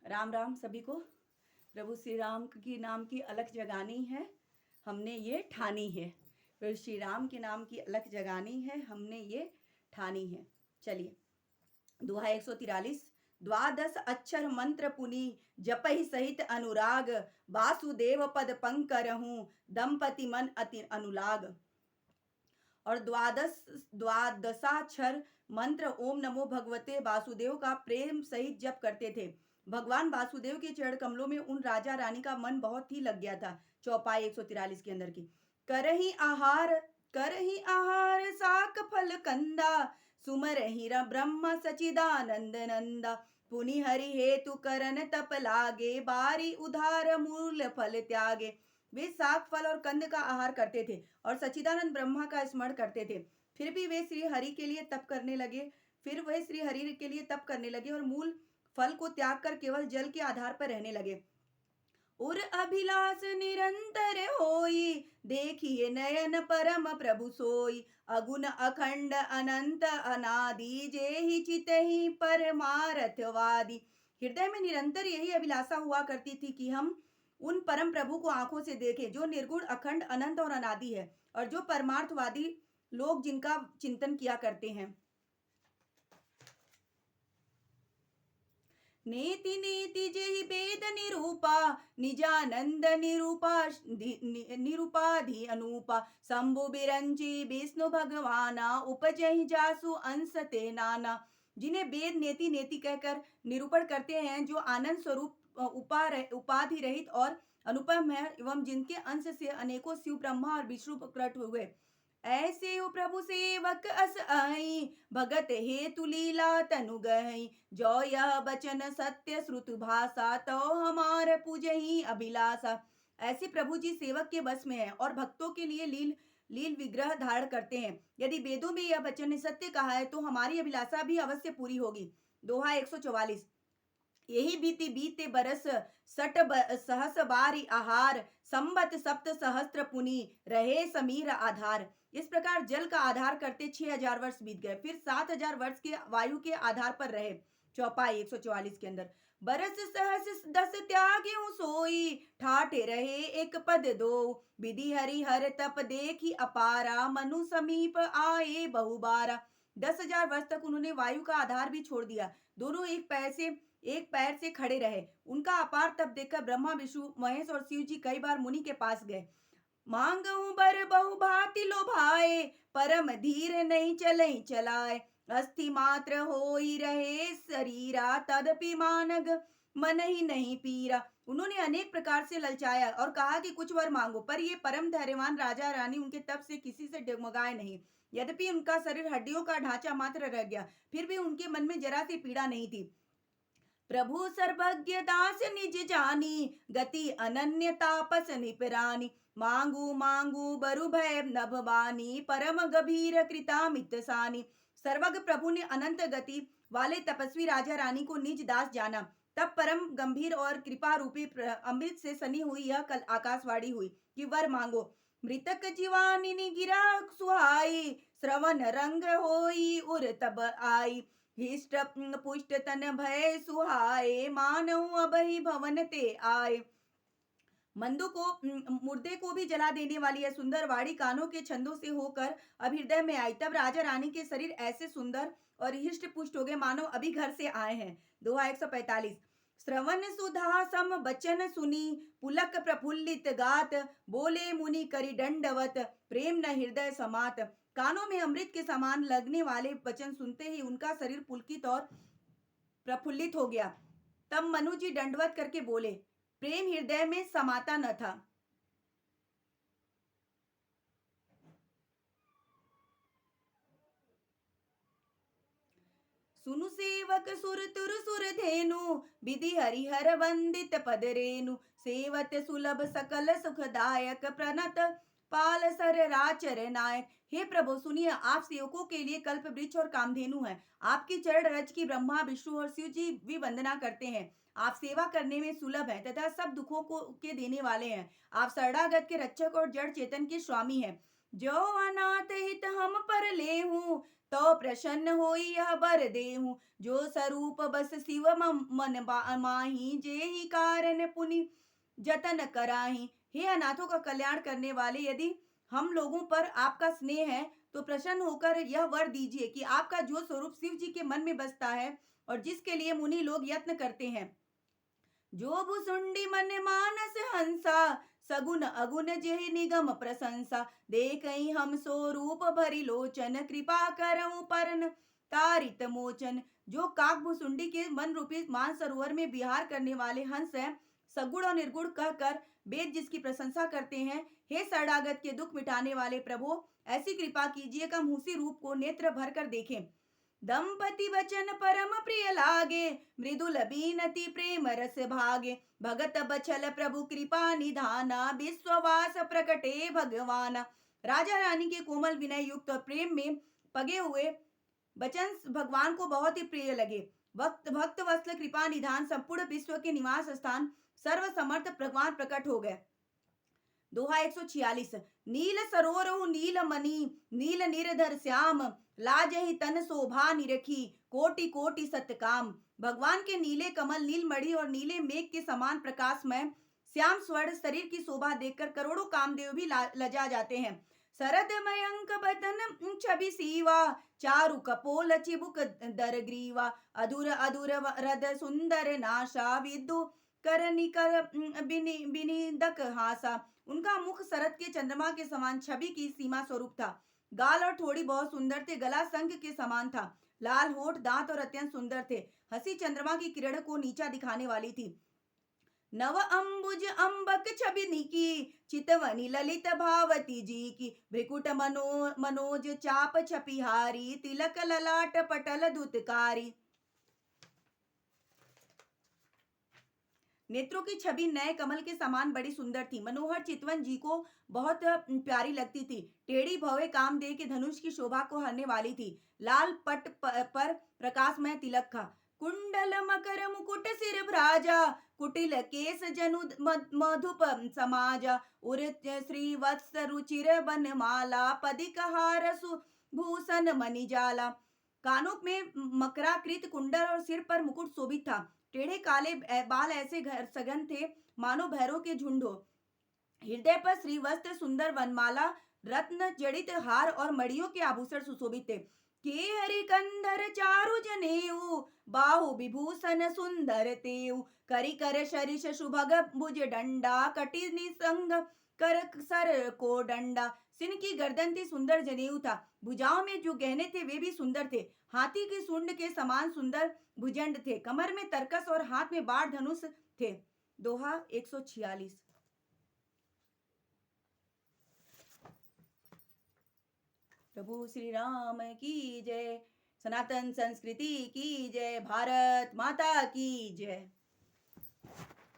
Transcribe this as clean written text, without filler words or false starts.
राम राम सभी को। प्रभु श्री राम की नाम की अलख जगानी है, हमने ये ठानी है। प्रभु श्री राम के नाम की अलख जगानी है, हमने ये ठानी है। चलिए, दोहा 143। द्वादश अक्षर मंत्र पुनि जपहि सहित अनुराग, वासुदेव पद पंकरहूं दंपति मन अति अनुलाग। और द्वादशाक्षर मंत्र ओम नमो भगवते वासुदेव का प्रेम सहित जप करते थे। भगवान वासुदेव के चरण कमलों में उन राजा रानी का मन बहुत ही लग गया था। चौपाई 143 के अंदर की करही आहार साक फल कंदा, सुमरहि ब्रह्म सचिदानंद नंदा, पुनि हरि हेतु करन तप लागे, बारी उधार मूल फल त्यागे। वे साग फल और कंद का आहार करते थे और सच्चिदानंद ब्रह्मा का स्मरण करते थे। फिर भी वे श्री हरि के लिए तप करने लगे और मूल फल को त्याग कर केवल जल के आधार पर रहने लगे। उर अभिलाष निरंतर होई, देखिए नयन परम प्रभु सोई, अगुण अखंड अनंत अनादि, जेहि चितहि परमार्थवादी। हृदय में निरंतर यही अभिलाषा हुआ करती थी कि हम उन परम प्रभु को आंखों से देखें जो निर्गुण अखंड अनंत और अनादि है और जो परमार्थवादी लोग जिनका चिंतन किया करते हैं। नेति नेति जेहि वेद निरूपा, निजानंद निरूपाधि अनूपा, शंभु बिरंची विष्णु भगवाना, उपजहि जासु अंश ते नाना। जिन्हें वेद नेति नेति कहकर निरूपण करते हैं, जो आनंद स्वरूप उपाधि रहित और अनुपम है, एवं जिनके अंश से अनेकों शिव ब्रह्मा और विष्णु प्रकट हुए, ऐसे हो प्रभु सेवक अस आई, भगत हेतु लीला तनु गई, जो यह बचन सत्य श्रुत भाषा, तो हमारे पूजही अभिलाषा। ऐसे प्रभु जी सेवक के बस में है और भक्तों के लिए लील विग्रह धारण करते हैं। यदि वेदों में यह वचन ने सत्य कहा है तो हमारी अभिलाषा भी अवश्य पूरी होगी। दोहा 144। यही बीते बरस सहस बारी आहार, संबत सप्त सहस्त्र पुनि रहे समीर आधार। इस प्रकार जल का आधार करते 6000 वर्ष बीत गए, फिर 7000 वर्ष के वायु के आधार पर रहे। चौपाई 144 के अंदर बरस सहस 10 त्याग्यु सोई, ठाठे रहे एक पद दो, विधि हरि हर तप देखी अपारा, मनु समीप आए बहुबारा। 10,000 वर्ष तक उन्होंने वायु का आधार भी छोड़ दिया, दोनों एक पैर से खड़े रहे। उनका अपार तप देखकर ब्रह्मा विष्णु महेश और शिव जी कई बार मुनि के पास गए। मांगू बर बहु भांति लोभाए, परम धीर नहीं चलई चलाए, अस्थि मात्र होई रहे शरीरा, तदपि मानग मन ही नहीं पीरा। उन्होंने अनेक प्रकार से ललचाया और कहा कि कुछ वर मांगो, पर ये परम धैर्यवान राजा रानी उनके तप से किसी से डगमगाए नहीं। यद्यपि उनका शरीर हड्डियों का ढांचा मात्र रह गया, फिर भी उनके मन में जरा सी पीड़ा नहीं थी। प्रभु सर्वज्ञ दास निज जानी, गति अनन्य तापस निपरानी, मांगू मांगू बरु भय नभवानी, परम गंभीर कृतामित सानी। सर्वज्ञ प्रभु ने अनंत गति वाले तपस्वी राजा रानी को निज दास जाना, तब परम गंभीर और कृपा रूपी अमृत से सनी हुई यह कल आकाशवाणी हुई कि वर मांगो। मृतक जीवानी गिरा सुहाई, श्रवण रंग होई उर तब आई, हिष्ट पुष्ट तन भय सुहाए, मानव अब ही भवन ते आए। मुर्दे को भी जला देने वाली यह सुंदर वाणी कानों के छंदों से होकर अब हृदय में आई। तब राजा रानी के शरीर ऐसे सुंदर और हिष्ट पुष्ट हो गए मानो अभी घर से आए हैं। दोहा 145। श्रवण सुधा सम बचन सुनी, पुलक प्रफुल्लित गात, बोले मुनि करी दंडवत, प्रेम न हृदय समात। कानों में अमृत के समान लगने वाले वचन सुनते ही उनका शरीर पुलकित और प्रफुल्लित हो गया। तब मनु जी दंडवत करके बोले, प्रेम हृदय में समाता न था। सुनु सेवक सुर तुर सुर धेनु, विधि हरिहर वंदित पद रेनु, सेवत सुलभ सकल सुखदायक, प्रणत पाल सर राचर नायक। हे प्रभु सुनिए, आप सेवकों के लिए कल्प वृक्ष और कामधेनु हैं। आपकी चरण रज की ब्रह्मा विष्णु और शिव जी भी वंदना करते हैं। आप सेवा करने में सुलभ हैं तथा सब दुखों को के देने वाले हैं। आप शरणागत के रक्षक और जड़ चेतन के स्वामी हैं। जो अनाथ हित हम पर ले हूँ, तो प्रसन्न होई यह बर देहूँ। जो स्वरूप बस शिव मन माही, जे ही कारण पुनि जतन कराही। हे अनाथों का कल्याण करने वाले, यदि हम लोगों पर आपका स्नेह है तो प्रसन्न होकर यह वर दीजिए कि आपका जो स्वरूप शिव जी के मन में बसता है और जिसके लिए मुनि लोग यत्न करते हैं, जो भुसुंडी मन मानस हंसा, सगुन अगुन जेहि निगम प्रशंसा। देखई हम स्वरूप भरी लोचन, कृपा करऊं परन तारित मोचन। जो काक भुसुंडी के मन रूपी मान सरोवर में विहार करने वाले हंस है, सगुण और निर्गुण कहकर वेद जिसकी प्रशंसा करते हैं, हे शरणागत के दुख मिटाने वाले प्रभु, ऐसी कृपा कीजिए कि हम उसी रूप को नेत्र भर कर देखें। दंपति वचन परम प्रिय लागे, मृदुल बीनति प्रेम रस भागे। भगत बछल प्रभु कृपा निधाना, विश्ववास प्रकटे भगवाना। राजा रानी के कोमल विनय युक्त और प्रेम में पगे हुए वचन भगवान को बहुत ही प्रिय लगे। भक्त भक्त वत्सल कृपा निधान, संपूर्ण विश्व के निवास स्थान सर्व समर्थ भगवान प्रकट हो गए। दोहा 146। नील सरोरहु नील मणि, नील निर्धर श्याम, लाजहि तन शोभा निरखी, कोटि कोटि सतकाम। भगवान के नीले कमल, नील मणि और नीले मेघ के समान प्रकाशमय श्याम स्वर्ण शरीर की शोभा देखकर करोड़ों कामदेव भी लजा जाते हैं। शरद मयंक बदन छवि सीवा, चारु कपोल चिबुक दर ग्रीवा। अधुर अधुर रद सुंदर नाशा, विदु कर निकर बिनिदक हासा। उनका मुख शरद के चंद्रमा के समान छवि की सीमा स्वरूप था। गाल और ठोड़ी बहुत सुंदर थे, गला शंख के समान था, लाल होठ, दांत और अत्यंत सुंदर थे। हंसी चंद्रमा की किरण को नीचा दिखाने वाली थी। नव अंबुज अंबक छवि निकी, चितवनी ललित भावती जी की। भ्रिकुट मनोज चाप छपिहारी, तिलक ललाट पटल दुतकारी। नेत्रों की छवि नए कमल के समान बड़ी सुंदर थी। मनोहर चितवन जी को बहुत प्यारी लगती थी। टेढ़ी भवे कामदेव के धनुष की शोभा को हरने वाली थी। लाल पट पर प्रकाशमय तिलक था। कुंडल मकर मुकुट सिर भ्राजा, कुटिल केस जनु मधुप समाजा। उर श्री वत्स रुचिर बनमाला, पदिक हार सुभूषण मणिजाला। कानों में मकराकृत कुंडल और सिर पर मुकुट शोभित था। टेढ़े काले बाल ऐसे सघन थे मानो भैरों के झुंड हो। हृदय पर श्रीवस्त्र, सुंदर वनमाला, रत्न जड़ित हार और मड़ियों के आभूषण सुशोभित थे। के हरि कंधर चारु जनेऊ, बाहु विभूषण सुंदर तेऊ। करी कर शरीष सुभग भुज डंडा, कटि निसंग कर सर को डंडा। सिन की गर्दन थी, सुंदर जनेऊ था। भुजाओं में जो गहने थे वे भी सुंदर थे। हाथी के सूंड के समान सुंदर भुजंड थे। कमर में तरकस और हाथ में बाण धनुष थे। दोहा 146। प्रभु श्री राम की जय। सनातन संस्कृति की जय। भारत माता की जय।